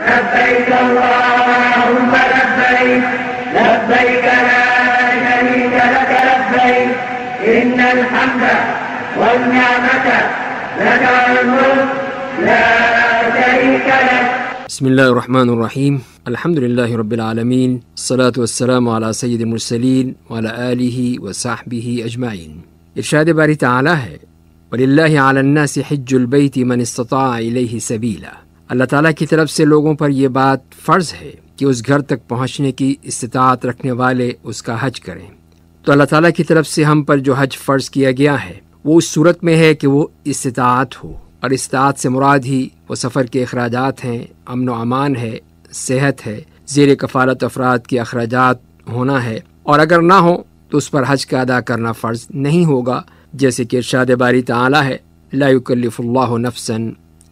لبيك اللهم لبيك لبيك لا شريك لك لبيك إن الحمد والنعمة لك والملك لا شريك لك. بسم اللہ الرحمن الرحیم. الحمد للہ رب العالمین، الصلاۃ والسلام علی سید المرسلین وعلی آلہ وصحبہ اجمعین. ارشاد باری تعالی ہے وَلِلَّهِ عَلَى النَّاسِ حِجُّ الْبَيْتِ مَنِ اسْتَطَاعَ إِلَيْهِ سَبِيلًا. اللہ تعالیٰ کی طرف سے لوگوں پر یہ بات فرض ہے کہ اس گھر تک پہنچنے کی استطاعت رکھنے والے اس کا حج کریں. تو اللہ تعالیٰ کی طرف سے ہم پر جو حج فرض کیا گیا ہے وہ اس صورت میں ہے کہ وہ استطاعت ہو، اور استطاعت سے مراد ہی وہ سفر کے اخراجات ہیں، امن و امان ہے، صحت ہے، زیر کفالت افراد کے اخراجات ہونا ہے، اور اگر نہ ہو تو اس پر حج کا ادا کرنا فرض نہیں ہوگا، جیسے کہ ارشاد باری تعالی ہے لا یکلف اللہ نفسا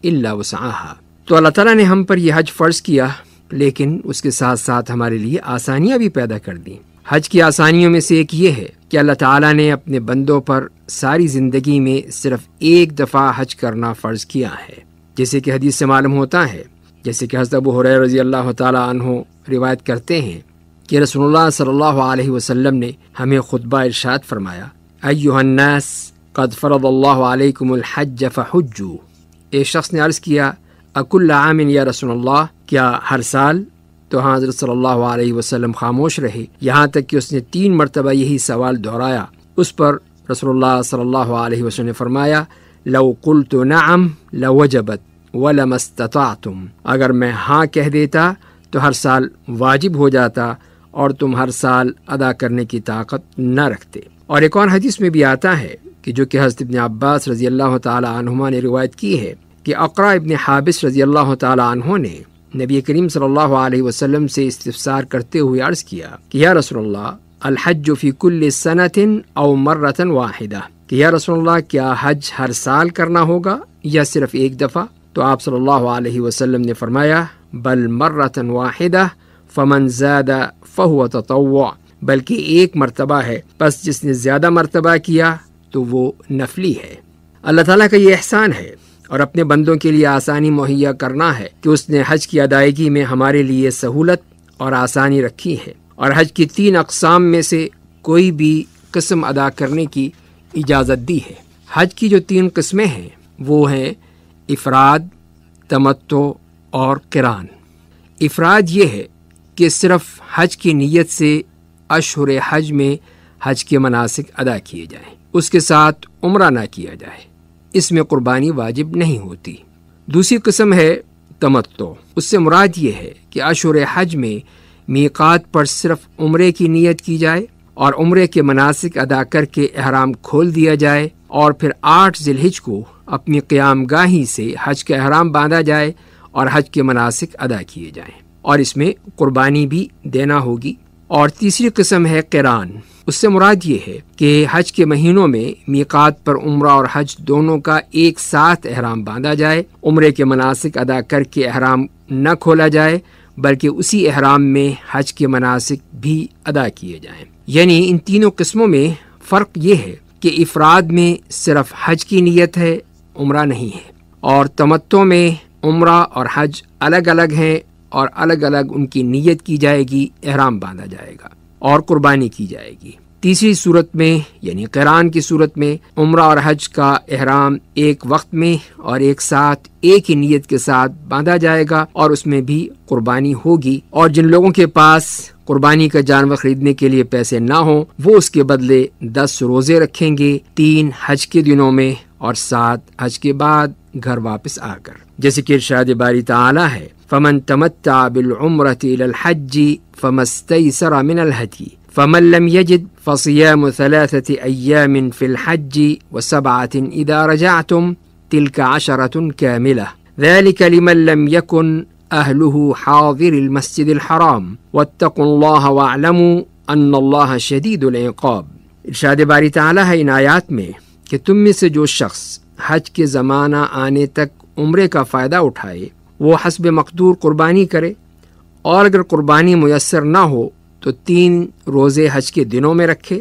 الا وسعها. تو اللہ تعالیٰ نے ہم پر یہ حج فرض کیا، لیکن اس کے ساتھ ساتھ ہمارے لیے آسانیاں بھی پیدا کر دیں. حج کی آسانیوں میں سے ایک یہ ہے کہ اللہ تعالیٰ نے اپنے بندوں پر ساری زندگی میں صرف ایک دفعہ حج کرنا فرض کیا ہے، جیسے کہ حدیث سے معلوم ہوتا ہے، جیسے کہ حضرت ابو ہریرہ رضی اللہ تعالیٰ عنہ روایت کرتے ہیں کہ رسول اللہ صلی اللہ علیہ وسلم نے ہمیں خطبہ ارشاد فرمایا ایھا الناس قد فرض اللہ علیکم الحج فحجوا. ایک شخص نے عرض کیا اکل عام یا رسول اللہ، کیا ہر سال؟ تو حضرت صلی اللہ علیہ وسلم خاموش رہے، یہاں تک کہ اس نے 3 مرتبہ یہی سوال دہرایا. اس پر رسول اللہ صلی اللہ علیہ وسلم نے فرمایا لو قلت نعم لوجبت ولما استطعتم. اگر میں ہاں کہہ دیتا تو ہر سال واجب ہو جاتا اور تم ہر سال ادا کرنے کی طاقت نہ رکھتے. اور ایک اور حدیث میں بھی آتا ہے کہ جو کہ حضرت ابن عباس رضی اللہ تعالی عنہما نے روایت کی ہے کہ اقرا ابن حابس رضی اللہ تعالی عنہ نے نبی کریم صلی اللہ علیہ وسلم سے استفسار کرتے ہوئے عرض کیا کہ یا رسول اللہ الحج فی کل سنۃ او مرۃ واحدہ، کہ یا رسول اللہ کیا حج ہر سال کرنا ہوگا یا صرف ایک دفعہ؟ تو آپ صلی اللہ علیہ وسلم نے فرمایا بل مرۃ واحدہ فمن زاد فہو تطوع، بلکہ ایک مرتبہ ہے، پس جس نے زیادہ مرتبہ کیا تو وہ نفلی ہے. اللہ تعالیٰ کا یہ احسان ہے اور اپنے بندوں کے لیے آسانی مہیا کرنا ہے کہ اس نے حج کی ادائیگی میں ہمارے لیے سہولت اور آسانی رکھی ہے، اور حج کی 3 اقسام میں سے کوئی بھی قسم ادا کرنے کی اجازت دی ہے. حج کی جو 3 قسمیں ہیں وہ ہیں افراد، تمتع اور قران. افراد یہ ہے کہ صرف حج کی نیت سے اشہر حج میں حج کے مناسک ادا کیے جائیں، اس کے ساتھ عمرہ نہ کیا جائے، اس میں قربانی واجب نہیں ہوتی. دوسری قسم ہے تمتع. اس سے مراد یہ ہے کہ اشہر حج میں میقات پر صرف عمرے کی نیت کی جائے اور عمرے کے مناسک ادا کر کے احرام کھول دیا جائے، اور پھر 8 ذی الحجہ کو اپنی قیام گاہی سے حج کا احرام باندھا جائے اور حج کے مناسک ادا کیے جائیں، اور اس میں قربانی بھی دینا ہوگی. اور تیسری قسم ہے قران. اس سے مراد یہ ہے کہ حج کے مہینوں میں میقات پر عمرہ اور حج دونوں کا ایک ساتھ احرام باندھا جائے، عمرے کے مناسک ادا کر کے احرام نہ کھولا جائے بلکہ اسی احرام میں حج کے مناسک بھی ادا کیے جائیں. یعنی ان تینوں قسموں میں فرق یہ ہے کہ افراد میں صرف حج کی نیت ہے، عمرہ نہیں ہے، اور تمتع میں عمرہ اور حج الگ الگ ہیں اور الگ الگ ان کی نیت کی جائے گی، احرام باندھا جائے گا اور قربانی کی جائے گی. تیسری صورت میں یعنی قران کی صورت میں عمرہ اور حج کا احرام ایک وقت میں اور ایک ساتھ ایک ہی نیت کے ساتھ باندھا جائے گا اور اس میں بھی قربانی ہوگی. اور جن لوگوں کے پاس قربانی کا جانور خریدنے کے لیے پیسے نہ ہوں وہ اس کے بدلے 10 روزے رکھیں گے، 3 حج کے دنوں میں اور 7 حج کے بعد گھر واپس آ کر. جیسے کہ ارشاد باری تعالی ہے فمن تمتع بالعمرة الى الحج فما استيسر من الهدي فمن لم يجد فصيام 3 أيام في الحج و7 إذا رجعتم تلك 10 كاملة ذلك لمن لم يكن أهله حاضر المسجد الحرام واتقوا الله واعلموا أن الله شديد العقاب. ارشاد باری تعالی ہے ان آیات میں کہ تم میں سے جو شخص حج کے زمانہ آنے تک عمرے کا فائدہ اٹھائے وہ حسب مقدور قربانی کرے، اور اگر قربانی میسر نہ ہو تو 3 روزے حج کے دنوں میں رکھے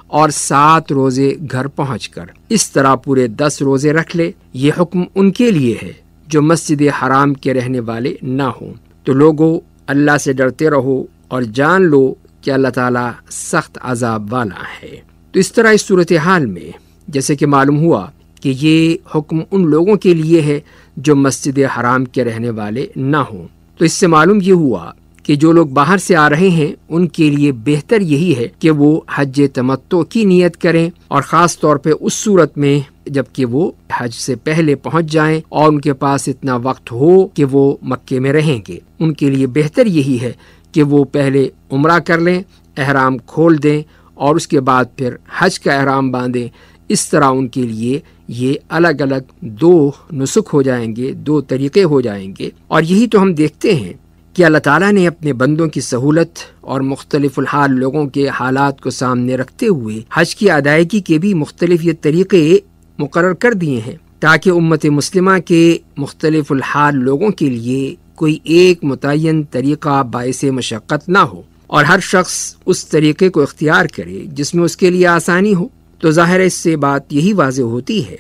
اور 7 روزے گھر پہنچ کر، اس طرح پورے 10 روزے رکھ لے. یہ حکم ان کے لیے ہے جو مسجد حرام کے رہنے والے نہ ہوں. تو لوگوں اللہ سے ڈرتے رہو اور جان لو کہ اللہ تعالیٰ سخت عذاب والا ہے۔ تو اس طرح اس صورتحال میں جیسے کہ معلوم ہوا کہ یہ حکم ان لوگوں کے لیے ہے جو مسجد حرام کے رہنے والے نہ ہوں، تو اس سے معلوم یہ ہوا کہ جو لوگ باہر سے آ رہے ہیں ان کے لیے بہتر یہی ہے کہ وہ حج تمتع کی نیت کریں، اور خاص طور پہ اس صورت میں جب کہ وہ حج سے پہلے پہنچ جائیں اور ان کے پاس اتنا وقت ہو کہ وہ مکے میں رہیں گے۔ ان کے لیے بہتر یہی ہے کہ وہ پہلے عمرہ کر لیں، احرام کھول دیں اور اس کے بعد پھر حج کا احرام باندھیں۔ اس طرح ان کے لیے یہ الگ الگ دو نسک ہو جائیں گے، دو طریقے ہو جائیں گے۔ اور یہی تو ہم دیکھتے ہیں کہ اللہ تعالیٰ نے اپنے بندوں کی سہولت اور مختلف الحال لوگوں کے حالات کو سامنے رکھتے ہوئے حج کی ادائیگی کے بھی مختلف یہ طریقے مقرر کر دیے ہیں تاکہ امت مسلمہ کے مختلف الحال لوگوں کے لیے کوئی ایک متعین طریقہ باعث مشقت نہ ہو اور ہر شخص اس طریقے کو اختیار کرے جس میں اس کے لیے آسانی ہو۔ تو ظاہر ہے اس سے بات یہی واضح ہوتی ہے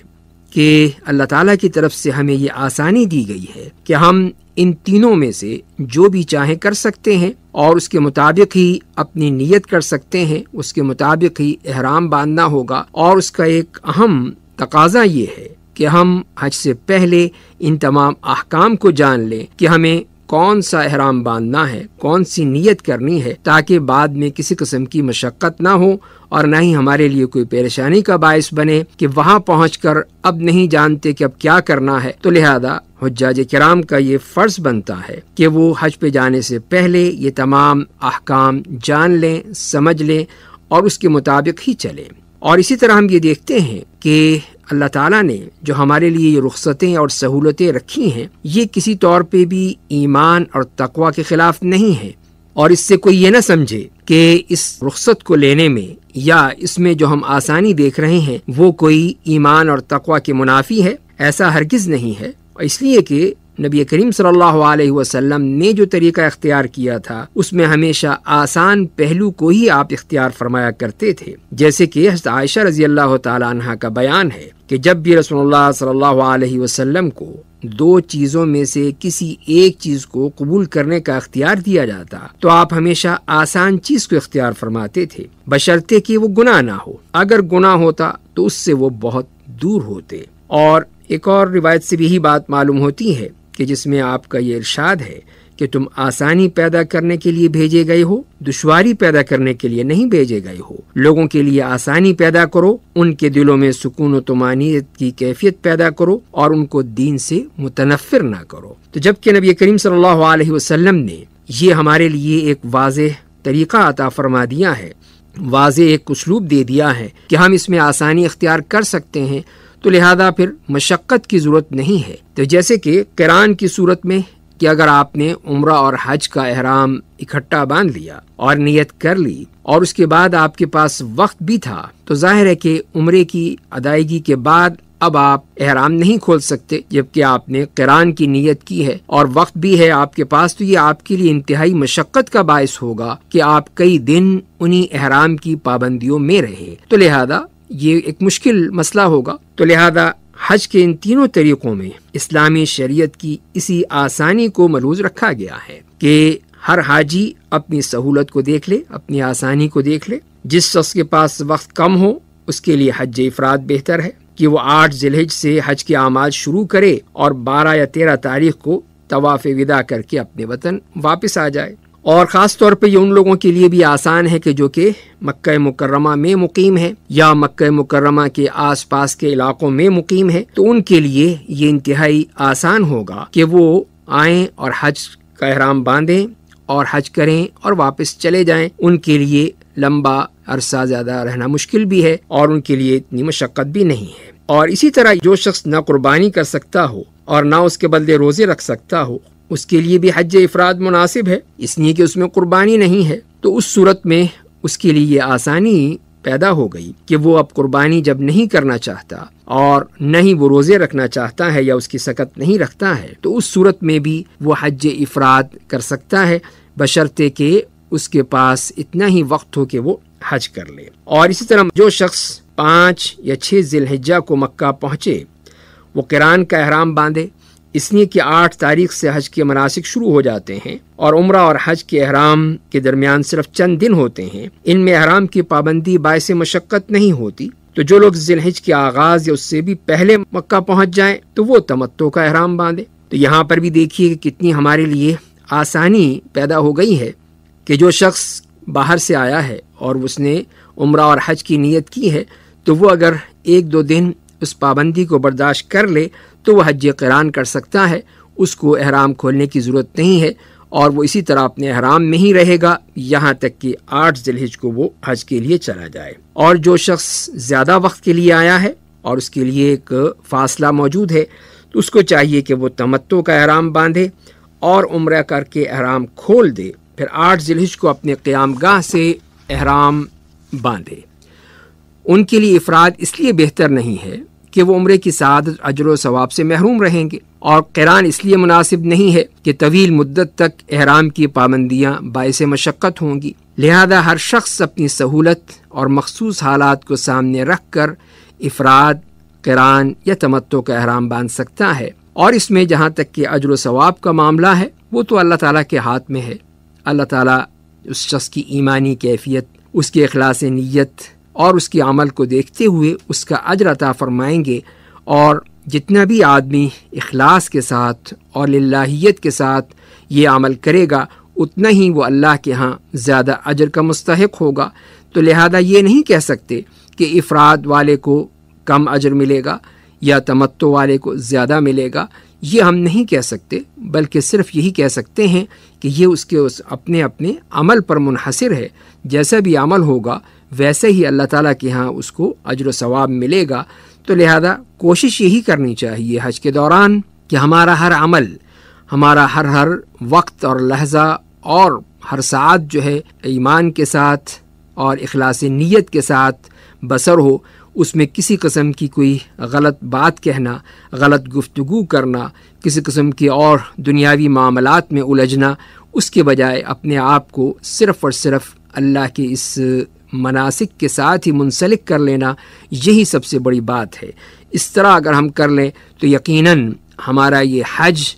کہ اللہ تعالیٰ کی طرف سے ہمیں یہ آسانی دی گئی ہے کہ ہم ان تینوں میں سے جو بھی چاہیں کر سکتے ہیں اور اس کے مطابق ہی اپنی نیت کر سکتے ہیں، اس کے مطابق ہی احرام باندھنا ہوگا۔ اور اس کا ایک اہم تقاضا یہ ہے کہ ہم حج سے پہلے ان تمام احکام کو جان لیں کہ ہمیں کون سا احرام باندھنا ہے، کون سی نیت کرنی ہے، تاکہ بعد میں کسی قسم کی مشقت نہ ہو اور نہ ہی ہمارے لیے کوئی پریشانی کا باعث بنے کہ وہاں پہنچ کر اب نہیں جانتے کہ اب کیا کرنا ہے۔ تو لہذا حجاج کرام کا یہ فرض بنتا ہے کہ وہ حج پہ جانے سے پہلے یہ تمام احکام جان لیں، سمجھ لیں اور اس کے مطابق ہی چلیں۔ اور اسی طرح ہم یہ دیکھتے ہیں کہ اللہ تعالیٰ نے جو ہمارے لیے یہ رخصتیں اور سہولتیں رکھی ہیں یہ کسی طور پہ بھی ایمان اور تقوی کے خلاف نہیں ہے، اور اس سے کوئی یہ نہ سمجھے کہ اس رخصت کو لینے میں یا اس میں جو ہم آسانی دیکھ رہے ہیں وہ کوئی ایمان اور تقوی کے منافی ہے۔ ایسا ہرگز نہیں ہے، اس لیے کہ نبی کریم صلی اللہ علیہ وسلم نے جو طریقہ اختیار کیا تھا اس میں ہمیشہ آسان پہلو کو ہی آپ اختیار فرمایا کرتے تھے، جیسے کہ حضرت عائشہ رضی اللہ تعالیٰ عنہ کا بیان ہے کہ جب بھی رسول اللہ صلی اللہ علیہ وسلم کو دو چیزوں میں سے کسی ایک چیز کو قبول کرنے کا اختیار دیا جاتا تو آپ ہمیشہ آسان چیز کو اختیار فرماتے تھے، بشرطے کہ وہ گناہ نہ ہو۔ اگر گناہ ہوتا تو اس سے وہ بہت دور ہوتے۔ اور ایک اور روایت سے بھی یہی بات معلوم ہوتی ہے کہ جس میں آپ کا یہ ارشاد ہے کہ تم آسانی پیدا کرنے کے لیے بھیجے گئے ہو، دشواری پیدا کرنے کے لیے نہیں بھیجے گئے ہو۔ لوگوں کے لیے آسانی پیدا کرو، ان کے دلوں میں سکون و طمانینت کی کیفیت پیدا کرو اور ان کو دین سے متنفر نہ کرو۔ تو جبکہ نبی کریم صلی اللہ علیہ وسلم نے یہ ہمارے لیے ایک واضح طریقہ عطا فرما دیا ہے، واضح ایک اسلوب دے دیا ہے کہ ہم اس میں آسانی اختیار کر سکتے ہیں، تو لہذا پھر مشقت کی ضرورت نہیں ہے۔ تو جیسے کہ قران کی صورت میں کہ اگر آپ نے عمرہ اور حج کا احرام اکٹھا باندھ لیا اور نیت کر لی اور اس کے بعد آپ کے پاس وقت بھی تھا، تو ظاہر ہے کہ عمرے کی ادائیگی کے بعد اب آپ احرام نہیں کھول سکتے، جبکہ آپ نے قران کی نیت کی ہے اور وقت بھی ہے آپ کے پاس، تو یہ آپ کے لیے انتہائی مشقت کا باعث ہوگا کہ آپ کئی دن انہی احرام کی پابندیوں میں رہے۔ تو لہذا یہ ایک مشکل مسئلہ ہوگا۔ تو لہذا حج کے ان تینوں طریقوں میں اسلامی شریعت کی اسی آسانی کو ملحوظ رکھا گیا ہے کہ ہر حاجی اپنی سہولت کو دیکھ لے، اپنی آسانی کو دیکھ لے۔ جس شخص کے پاس وقت کم ہو اس کے لیے حج افراد بہتر ہے کہ وہ 8 ذی الحجہ سے حج کے اعمال شروع کرے اور 12 یا 13 تاریخ کو طواف وداع کر کے اپنے وطن واپس آ جائے۔ اور خاص طور پہ یہ ان لوگوں کے لیے بھی آسان ہے کہ جو کہ مکہ مکرمہ میں مقیم ہے یا مکہ مکرمہ کے آس پاس کے علاقوں میں مقیم ہے، تو ان کے لیے یہ انتہائی آسان ہوگا کہ وہ آئیں اور حج کا احرام باندھیں اور حج کریں اور واپس چلے جائیں۔ ان کے لیے لمبا عرصہ زیادہ رہنا مشکل بھی ہے اور ان کے لیے اتنی مشقت بھی نہیں ہے۔ اور اسی طرح جو شخص نہ قربانی کر سکتا ہو اور نہ اس کے بدلے روزے رکھ سکتا ہو، اس کے لیے بھی حج افراد مناسب ہے، اس لیے کہ اس میں قربانی نہیں ہے۔ تو اس صورت میں اس کے لیے یہ آسانی پیدا ہو گئی کہ وہ اب قربانی جب نہیں کرنا چاہتا اور نہ ہی وہ روزے رکھنا چاہتا ہے یا اس کی سکت نہیں رکھتا ہے، تو اس صورت میں بھی وہ حج افراد کر سکتا ہے، بشرطے کہ اس کے پاس اتنا ہی وقت ہو کہ وہ حج کر لے۔ اور اسی طرح جو شخص 5 یا 6 ذی الحجہ کو مکہ پہنچے وہ قران کا احرام باندھے، اس لیے کہ 8 تاریخ سے حج کے مناسک شروع ہو جاتے ہیں اور عمرہ اور حج کے احرام کے درمیان صرف چند دن ہوتے ہیں۔ ان میں احرام کی پابندی باعث مشقت نہیں ہوتی، تو جو لوگ ذی الحج کے آغاز یا اس سے بھی پہلے مکہ پہنچ جائیں تو وہ تمتع کا احرام باندھیں۔ تو یہاں پر بھی دیکھیے کہ کتنی ہمارے لیے آسانی پیدا ہو گئی ہے کہ جو شخص باہر سے آیا ہے اور اس نے عمرہ اور حج کی نیت کی ہے تو وہ اگر 1-2 دن اس پابندی کو برداشت کر لے تو وہ حج قران کر سکتا ہے، اس کو احرام کھولنے کی ضرورت نہیں ہے اور وہ اسی طرح اپنے احرام میں ہی رہے گا یہاں تک کہ 8 ذی الحج کو وہ حج کے لیے چلا جائے۔ اور جو شخص زیادہ وقت کے لیے آیا ہے اور اس کے لیے ایک فاصلہ موجود ہے تو اس کو چاہیے کہ وہ تمتع کا احرام باندھے اور عمرہ کر کے احرام کھول دے، پھر 8 ذی الحج کو اپنے قیام گاہ سے احرام باندھے۔ ان کے لیے افراد اس لیے بہتر نہیں ہے کہ وہ عمرے کی سعادت اجر و ثواب سے محروم رہیں گے، اور قران اس لیے مناسب نہیں ہے کہ طویل مدت تک احرام کی پابندیاں باعث مشقت ہوں گی۔ لہذا ہر شخص اپنی سہولت اور مخصوص حالات کو سامنے رکھ کر افراد، قران یا تمتع کا احرام باندھ سکتا ہے، اور اس میں جہاں تک کہ اجر و ثواب کا معاملہ ہے وہ تو اللہ تعالیٰ کے ہاتھ میں ہے۔ اللہ تعالیٰ اس شخص کی ایمانی کیفیت، اس کے اخلاص نیت اور اس کے عمل کو دیکھتے ہوئے اس کا اجر عطا فرمائیں گے، اور جتنا بھی آدمی اخلاص کے ساتھ اور للہیت کے ساتھ یہ عمل کرے گا اتنا ہی وہ اللہ کے ہاں زیادہ اجر کا مستحق ہوگا۔ تو لہذا یہ نہیں کہہ سکتے کہ افراد والے کو کم اجر ملے گا یا تمتع والے کو زیادہ ملے گا، یہ ہم نہیں کہہ سکتے، بلکہ صرف یہی کہہ سکتے ہیں کہ یہ اس کے اپنے اپنے عمل پر منحصر ہے۔ جیسا بھی عمل ہوگا ویسے ہی اللہ تعالیٰ کے ہاں اس کو اجر و ثواب ملے گا۔ تو لہذا کوشش یہی کرنی چاہیے حج کے دوران کہ ہمارا ہر عمل، ہمارا ہر وقت اور لحظہ اور ہر ساعت جو ہے ایمان کے ساتھ اور اخلاص نیت کے ساتھ بسر ہو، اس میں کسی قسم کی کوئی غلط بات کہنا، غلط گفتگو کرنا، کسی قسم کے اور دنیاوی معاملات میں الجھنا، اس کے بجائے اپنے آپ کو صرف اور صرف اللہ کے اس مناسک کے ساتھ ہی منسلک کر لینا، یہی سب سے بڑی بات ہے۔ اس طرح اگر ہم کر لیں تو یقیناً ہمارا یہ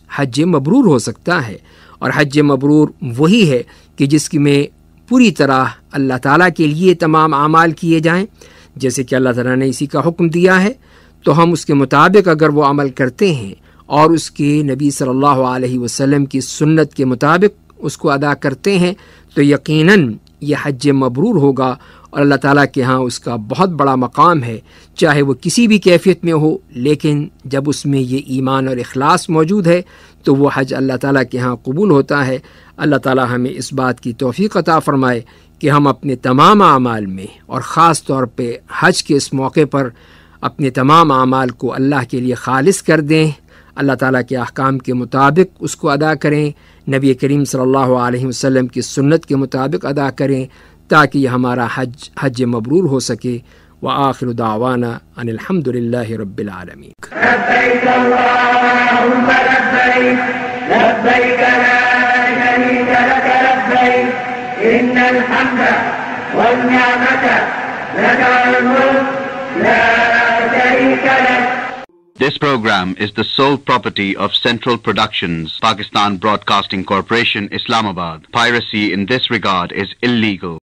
حج مبرور ہو سکتا ہے، اور حج مبرور وہی ہے کہ جس میں پوری طرح اللہ تعالیٰ کے لیے تمام اعمال کیے جائیں، جیسے کہ اللہ تعالیٰ نے اسی کا حکم دیا ہے، تو ہم اس کے مطابق اگر وہ عمل کرتے ہیں اور اس کے نبی صلی اللہ علیہ وسلم کی سنت کے مطابق اس کو ادا کرتے ہیں تو یقیناً یہ حج مبرور ہوگا، اور اللہ تعالیٰ کے ہاں اس کا بہت بڑا مقام ہے، چاہے وہ کسی بھی کیفیت میں ہو، لیکن جب اس میں یہ ایمان اور اخلاص موجود ہے تو وہ حج اللہ تعالیٰ کے ہاں قبول ہوتا ہے۔ اللہ تعالیٰ ہمیں اس بات کی توفیق عطا فرمائے کہ ہم اپنے تمام اعمال میں اور خاص طور پہ حج کے اس موقع پر اپنے تمام اعمال کو اللہ کے لیے خالص کر دیں، اللہ تعالیٰ کے احکام کے مطابق اس کو ادا کریں، نبی کریم صلی اللہ علیہ وسلم کی سنت کے مطابق ادا کریں، تاکہ یہ ہمارا حج مبرور ہو سکے۔ وآخر دعوانا ان الحمد للہ رب العالمین۔ لبیک اللہم لبیک، لبیک لا شریک لک لبیک، ان الحمد والنعمت لک والملک لا شریک لک۔ This program is the sole property of Central Productions, Pakistan Broadcasting Corporation, Islamabad. Piracy in this regard is illegal.